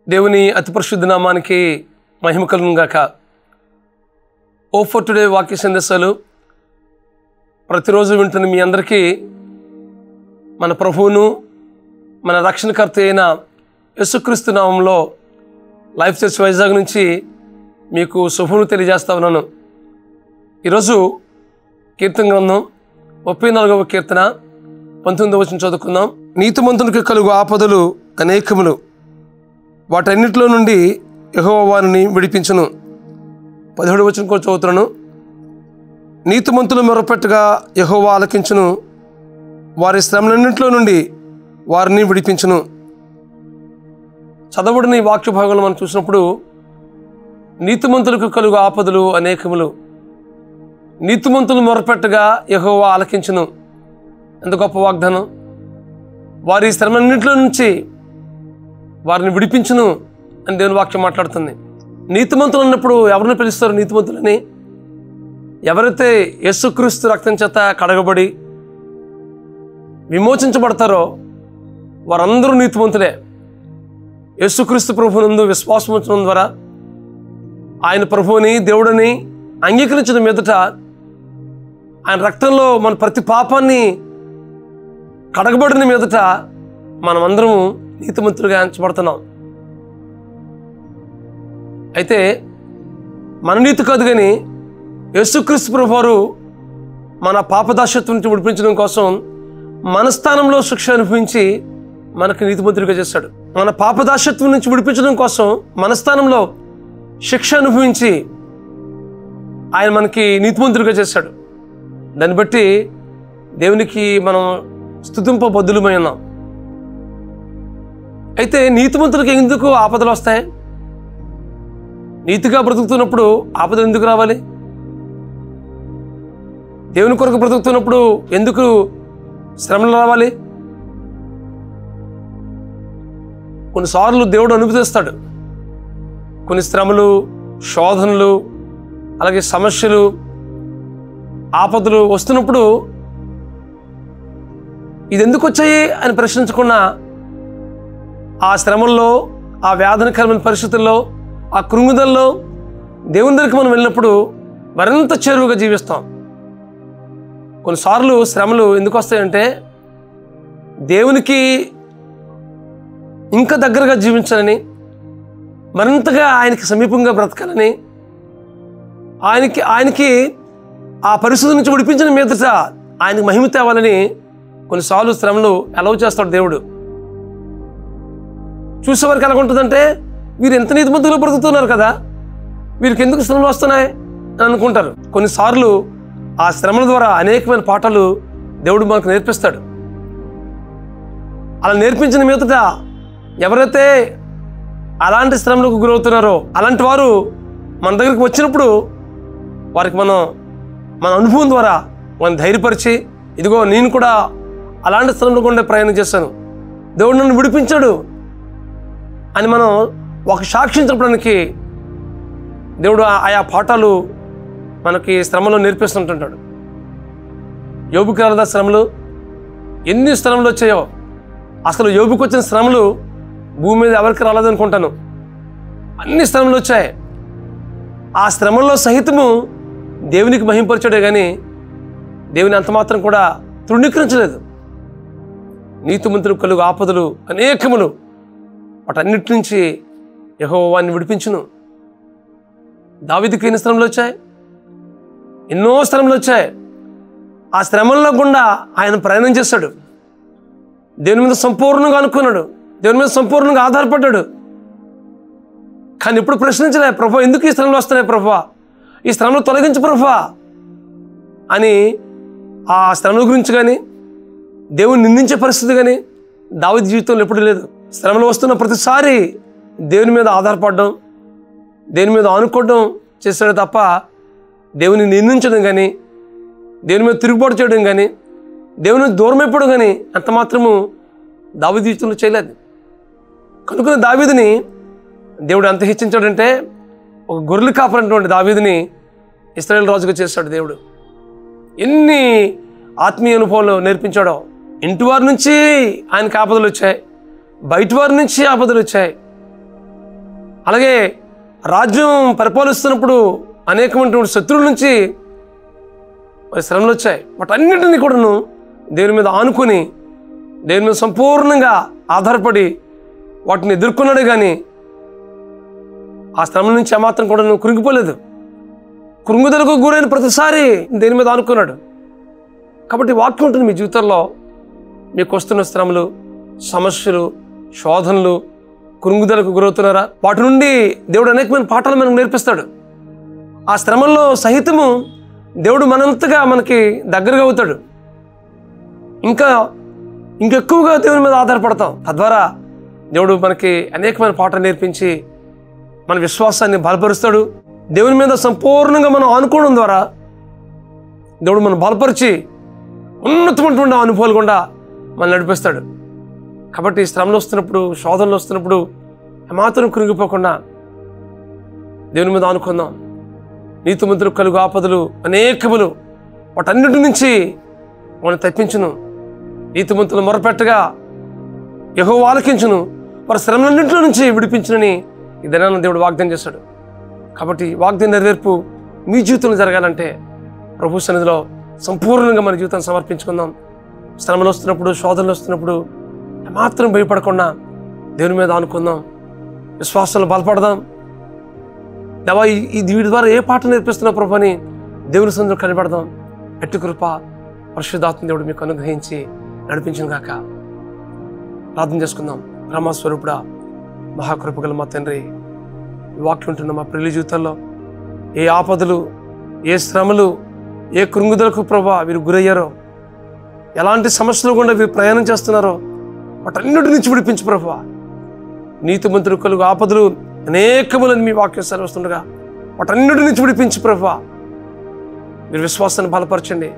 దేవుని అతి పరిశుద్ధ నామానికి మహిమ కలుగును గాక. ఓ ఫర్ టుడే వాక్య సందేశాలు ప్రతిరోజు వింటున్న మీ అందరికీ మన ప్రభువును మన రక్షణకర్త అయిన యేసుక్రీస్తు నామంలో లైఫ్ చర్చ్ వైజాగ్ నుంచి మీకు శుభములు తెలియజేస్తా ఉన్నాను. ఈరోజు కీర్తన గ్రంథం 34వ కీర్తన 19వ వచనం చదువుకుందాం. నీతిమంతునికి కలుగు ఆపదలు అనేకములు, వాటన్నిటిలో నుండి యెహోవా వారిని విడిపించును. 17వ వచనం కూడా చదువుతున్నాను. నీతిమంతులు మొరపెట్టగా యెహోవా ఆలకించును, వారి శ్రమలన్నింటిలో నుండి వారిని విడిపించును. చదవబడిన ఈ వాక్య భాగంలో మనం చూసినప్పుడు నీతిమంతులకు కలుగు ఆపదలు అనేకములు, నీతిమంతులు మొరపెట్టగా యెహోవా ఆలకించును. ఎంత గొప్ప వాగ్దానం! వారి శ్రమలన్నింటిలో నుంచి వారిని విడిపించును అని దేవుని వాక్యం మాట్లాడుతుంది. నీతిమంతులు అన్నప్పుడు ఎవరిని పిలుస్తారు? నీతిమంతులని ఎవరైతే యేసుక్రీస్తు రక్తం చేత కడగబడి విమోచించబడతారో వారందరూ నీతిమంతులే. యేసుక్రీస్తు ప్రభువునందు విశ్వాసం ఉంచడం ద్వారా, ఆయన ప్రభువుని దేవుడిని అంగీకరించిన మీదట, ఆయన రక్తంలో మన ప్రతి పాపాన్ని కడగబడిన మీదట మనమందరము నీతిమంతులుగా ఎంచబడుతున్నాం. అయితే మన నీతి కాదు కానీ యేసుక్రీస్తు ప్రభువారు మన పాపదాస్యత్వం నుంచి విడిపించడం కోసం మన స్థానంలో శిక్ష అనుభవించి మనకు నీతిమంతులుగా చేశాడు. మన పాపదాస్యత్వం నుంచి విడిపించడం కోసం మన స్థానంలో శిక్ష అనుభవించి ఆయన మనకి నీతిమంతులుగా చేశాడు. దాన్ని బట్టి దేవునికి మనం స్తుతింపబద్ధులమై ఉన్నాం. అయితే నీతిమంతులకు ఎందుకు ఆపదలు వస్తాయి? నీతిగా బ్రతుకుతున్నప్పుడు ఆపదలు ఎందుకు రావాలి? దేవుని కొరకు బ్రతుకుతున్నప్పుడు ఎందుకు శ్రమలు రావాలి? కొన్నిసార్లు దేవుడు అనుమతిస్తాడు. కొన్ని శ్రమలు, శోధనలు, అలాగే సమస్యలు, ఆపదలు వస్తున్నప్పుడు ఇది ఎందుకు వచ్చాయి అని ప్రశ్నించకుండా ఆ శ్రమల్లో, ఆ వేదనకరమైన పరిస్థితుల్లో, ఆ కృంగుదల్లో దేవుని దగ్గరికి మనం వెళ్ళినప్పుడు మరింత చేరువుగా జీవిస్తాం. కొన్నిసార్లు శ్రమలు ఎందుకు వస్తాయంటే దేవునికి ఇంకా దగ్గరగా జీవించాలని, మరింతగా ఆయనకి సమీపంగా బ్రతకాలని, ఆయనకి ఆ పరిస్థితి నుంచి విడిపించిన మీదట ఆయనకి మహిమ తేవాలని కొన్నిసార్లు శ్రమలు అలౌ చేస్తాడు దేవుడు. చూసేవారికి ఎలా ఉంటుందంటే, వీరు ఎంత నీతిమంతులుగా బ్రతుకుతున్నారు కదా, వీరికి ఎందుకు శ్రమలు వస్తున్నాయి అని అనుకుంటారు. కొన్నిసార్లు ఆ శ్రమల ద్వారా అనేకమైన పాఠాలు దేవుడు మనకు నేర్పిస్తాడు. అలా నేర్పించిన మీదట ఎవరైతే అలాంటి శ్రమలకు గురవుతున్నారో అలాంటి వారు మన దగ్గరికి వచ్చినప్పుడు వారికి మన అనుభవం ద్వారా మనం ధైర్యపరిచి, ఇదిగో నేను కూడా అలాంటి శ్రమలు గుండా ప్రయాణం చేశాను, దేవుడు నన్ను విడిపించాడు అని మనం ఒక సాక్ష్యం చెప్పడానికి దేవుడు ఆయా పాఠాలు మనకి శ్రమలో నేర్పిస్తుంటుంటాడు. యోబుకి రాలేదా శ్రమలు? ఎన్ని శ్రమలు వచ్చాయో! అసలు యోబుకి వచ్చిన శ్రమలు భూమి మీద ఎవరికి రాలేదనుకుంటాను. అన్ని శ్రమలు వచ్చాయి. ఆ శ్రమల్లో సహితము దేవునికి మహింపరిచాడే కానీ దేవుని అంతమాత్రం కూడా తృణీకరించలేదు. నీతిమంతులు కలుగు ఆపదలు అనేకములు, వాటన్నిటి నుంచి యెహోవా వారిని విడిపించును. దావీదుకి ఎన్ని శ్రమలు వచ్చాయి? ఎన్నో శ్రమలు వచ్చాయి. ఆ శ్రమల్లో గుండా ఆయన ప్రయాణం చేశాడు. దేవుని మీద సంపూర్ణంగా అనుకున్నాడు, దేవుని మీద సంపూర్ణంగా ఆధారపడ్డాడు. కానీ ఎప్పుడు ప్రశ్నించలే, ప్రభువా ఎందుకు ఈ శ్రమలు వస్తున్నాయి ప్రభువా, ఈ శ్రమలు తొలగించు ప్రభువా అని. ఆ శ్రమల గురించి కానీ దేవుని నిందించే పరిస్థితి కానీ దావీదు జీవితంలో ఎప్పుడు లేదు. శ్రమలు వస్తున్న ప్రతిసారి దేవుని మీద ఆధారపడడం, దేవుని మీద ఆనుకోవడం చేశాడు తప్ప దేవుని నిందించడం కానీ, దేవుని మీద తిరుగుబాటు చేయడం కానీ, దేవుని దూరం అయిపోవడం కానీ అంత మాత్రము దావీదు జీవితంలో చేయలేదు. కనుక దావీదుని దేవుడు ఎంత హెచ్చించాడంటే, ఒక గొర్రెలు కాపరినటువంటి దావీదుని ఇశ్రాయేలు రాజుగా చేశాడు దేవుడు. ఎన్ని ఆత్మీయ అనుభవాలు నేర్పించాడో! ఇంటి వారి నుంచి ఆయనకు ఆపదలు వచ్చాయి, బయట వారి నుంచి ఆపదలు వచ్చాయి. అలాగే రాజ్యం పరిపాలిస్తున్నప్పుడు అనేకమైనటువంటి శత్రువుల నుంచి మరి శ్రమలు వచ్చాయి. వాటన్నిటిని కూడాను దేవుని మీద ఆనుకొని దేవుని మీద సంపూర్ణంగా ఆధారపడి వాటిని ఎదుర్కొన్నాడే కానీ ఆ శ్రమల నుంచి ఏమాత్రం కూడా కృంగిపోలేదు. కృంగుదలకు గురైన ప్రతిసారి దేని మీద ఆనుకున్నాడు. కాబట్టి వాక్యం ఉంటుంది మీ జీవితంలో. మీకు వస్తున్న శ్రమలు, సమస్యలు, శోధనలు, కృంగుదలకు గురవుతున్నారా? వాటి నుండి దేవుడు అనేకమైన పాఠాలు మనకు నేర్పిస్తాడు. ఆ శ్రమల్లో సహితము దేవుడు మనంతగా మనకి దగ్గరగా అవుతాడు. ఇంకెక్కువగా దేవుని మీద ఆధారపడతాం. తద్వారా దేవుడు మనకి అనేకమైన పాఠాలు నేర్పించి మన విశ్వాసాన్ని బలపరుస్తాడు. దేవుని మీద సంపూర్ణంగా మనం ఆనుకోవడం ద్వారా దేవుడు మనం బలపరిచి ఉన్నతమైనటువంటి అనుభవాలు గుండా మనం నడిపిస్తాడు. కాబట్టి శ్రమలు వస్తున్నప్పుడు, శోధనలు వస్తున్నప్పుడు ఏమాత్రం కృంగిపోకుండా దేవుని మీద ఆనుకుందాం. నీతిమంతులకు కలుగు ఆపదలు అనేకములు, వాటన్నిటి నుంచి మనం తప్పించును. నీతిమంతులు మొరపెట్టగా యెహోవా ఆలకించును, వారి శ్రమలన్నింటిలో నుంచి విడిపించునని ఈ దినాన్ని దేవుడు వాగ్దానం చేశాడు. కాబట్టి వాగ్దాన నెరవేర్పు మీ జీవితంలో జరగాలంటే ప్రభు సన్నిధిలో సంపూర్ణంగా మన జీవితాన్ని సమర్పించుకుందాం. శ్రమలు వస్తున్నప్పుడు, శోధనలు వస్తున్నప్పుడు ఏమాత్రం భయపడకుండా దేవుని మీద ఆనుకుందాం. విశ్వాసంలో బలపడదాం. దేవా, వీడి ద్వారా ఏ పాట నేర్పిస్తున్నా ప్రభు అని దేవుని సన్నిధిలో కనిపెడదాం. ఎట్టి కృప పరిశుద్ధాత్మ దేవుడు మీకు అనుగ్రహించి నడిపించును గాక. ప్రార్థన చేసుకుందాం. బ్రహ్మస్వరూపుడా, మహాకృపగల మా తండ్రి, వాక్యం ఉంటున్న మా ప్రియుల జీవితాల్లో ఏ ఆపదలు, ఏ శ్రమలు, ఏ కృంగుదలకు ప్రభా వీరు గురయ్యారో, ఎలాంటి సమస్యలు గుండా వీరు ప్రయాణం చేస్తున్నారో వాటన్నిటి నుంచి విడిపించు ప్రభా. నీతిమంతులు కలుగు ఆపదలు అనేకములని మీ వాక్యం సెలవుస్తుండగా వాటన్నిటి నుంచి విడిపించు ప్రభా. మీరు విశ్వాసాన్ని బలపరచండి.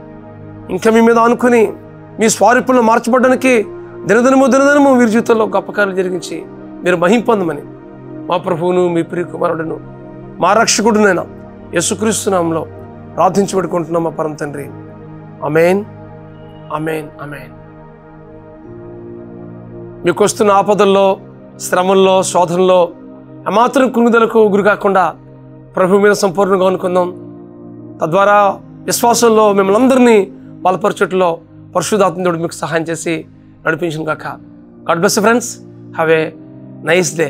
ఇంకా మీ మీద ఆనుకొని మీ స్వారూప్యంలో మార్చబడడానికి దినదినము వీరి జీవితంలో గొప్ప కార్యాలు జరిగించి మీరు మహిమ పొందమని మా ప్రభువును, మీ ప్రియ కుమారుడును, మా రక్షకుడునైనా యేసుక్రీస్తు నామములో ప్రార్థించి పెట్టుకుంటున్నాం మా పరమ తండ్రి. ఆమేన్, ఆమేన్, ఆమేన్. మీకు వస్తున్న ఆపదల్లో, శ్రమల్లో, శోధనలో ఏమాత్రం కృంగుదలకు గురి కాకుండా ప్రభు మీద సంపూర్ణంగా అనుకుందాం. తద్వారా విశ్వాసంలో మిమ్మల్ని అందరినీ బలపరచట్లో పరిశుద్ధాత్మ దేవుడు మీకు సహాయం చేసి నడిపించును గాక. God bless you friends. Have a nice day.